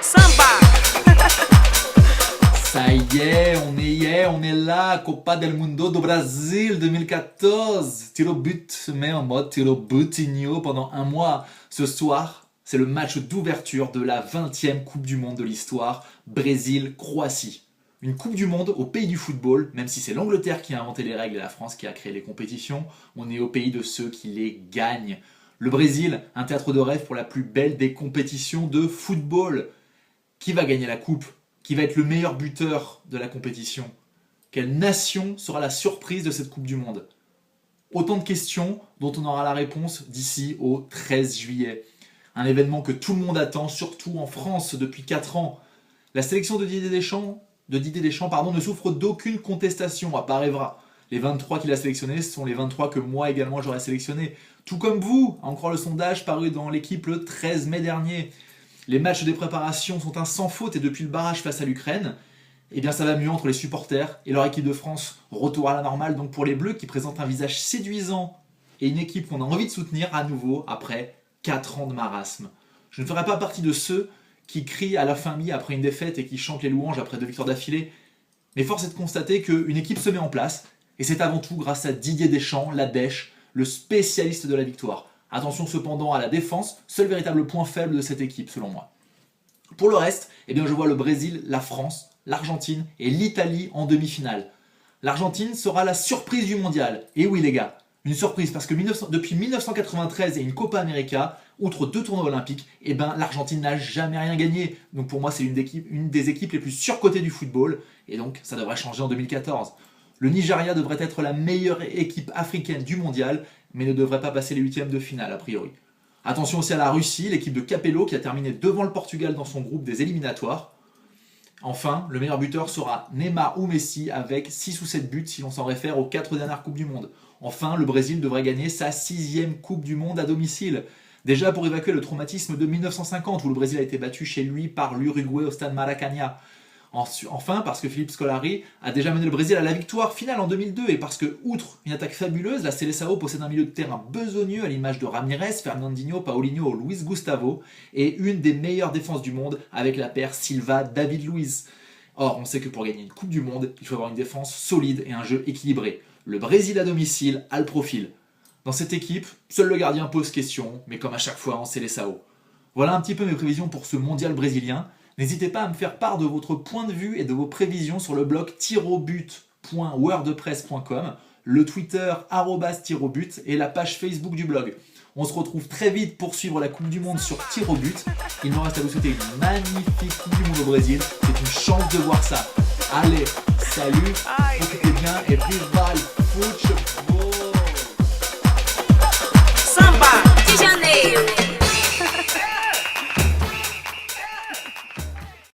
Samba. Ça y est, on est là, Copa del Mundo do Brasil 2014. Tiro but se met en mode tiro butinho pendant un mois. Ce soir, c'est le match d'ouverture de la 20e Coupe du Monde de l'histoire, Brésil-Croatie. Une Coupe du Monde au pays du football, même si c'est l'Angleterre qui a inventé les règles et la France qui a créé les compétitions, on est au pays de ceux qui les gagnent. Le Brésil, un théâtre de rêve pour la plus belle des compétitions de football. Qui va gagner la coupe ? Qui va être le meilleur buteur de la compétition ? Quelle nation sera la surprise de cette Coupe du Monde ? Autant de questions dont on aura la réponse d'ici au 13 juillet. Un événement que tout le monde attend, surtout en France depuis 4 ans. La sélection de Didier Deschamps, ne souffre d'aucune contestation, à part Evra. Les 23 qu'il a sélectionnés sont les 23 que moi également j'aurais sélectionnés. Tout comme vous, à en croire le sondage paru dans l'équipe le 13 mai dernier. Les matchs de préparation sont un sans faute et depuis le barrage face à l'Ukraine, eh bien ça va mieux entre les supporters et leur équipe de France. Retour à la normale donc pour les Bleus qui présentent un visage séduisant et une équipe qu'on a envie de soutenir à nouveau après 4 ans de marasme. Je ne ferai pas partie de ceux qui crient à leur famille après une défaite et qui chantent les louanges après 2 victoires d'affilée. Mais force est de constater qu'une équipe se met en place et c'est avant tout grâce à Didier Deschamps, la Dèche, le spécialiste de la victoire. Attention cependant à la défense, seul véritable point faible de cette équipe selon moi. Pour le reste, eh bien je vois le Brésil, la France, l'Argentine et l'Italie en demi-finale. L'Argentine sera la surprise du mondial. Et oui les gars, une surprise parce que depuis 1993 et une Copa América, outre 2 tournois olympiques, eh ben l'Argentine n'a jamais rien gagné. Donc pour moi c'est une des équipes les plus surcotées du football et donc ça devrait changer en 2014. Le Nigeria devrait être la meilleure équipe africaine du mondial, mais ne devrait pas passer les 8e de finale a priori. Attention aussi à la Russie, l'équipe de Capello qui a terminé devant le Portugal dans son groupe des éliminatoires. Enfin, le meilleur buteur sera Neymar ou Messi avec 6 ou 7 buts si l'on s'en réfère aux 4 dernières Coupes du Monde. Enfin, le Brésil devrait gagner sa 6e Coupe du Monde à domicile. Déjà pour évacuer le traumatisme de 1950 où le Brésil a été battu chez lui par l'Uruguay au stade Maracanã. Enfin, parce que Philippe Scolari a déjà mené le Brésil à la victoire finale en 2002 et parce que, outre une attaque fabuleuse, la Seleção possède un milieu de terrain besogneux à l'image de Ramirez, Fernandinho, Paulinho ou Luis Gustavo et une des meilleures défenses du monde avec la paire Silva-David Luiz. Or, on sait que pour gagner une Coupe du Monde, il faut avoir une défense solide et un jeu équilibré. Le Brésil à domicile a le profil. Dans cette équipe, seul le gardien pose question, mais comme à chaque fois en Seleção. Voilà un petit peu mes prévisions pour ce mondial brésilien. N'hésitez pas à me faire part de votre point de vue et de vos prévisions sur le blog tirobut.wordpress.com, le Twitter @tirobut et la page Facebook du blog. On se retrouve très vite pour suivre la Coupe du Monde sur Tirobut. Il me reste à vous souhaiter une magnifique Coupe du Monde au Brésil. C'est une chance de voir ça. Allez, salut, profitez bien et vive Val.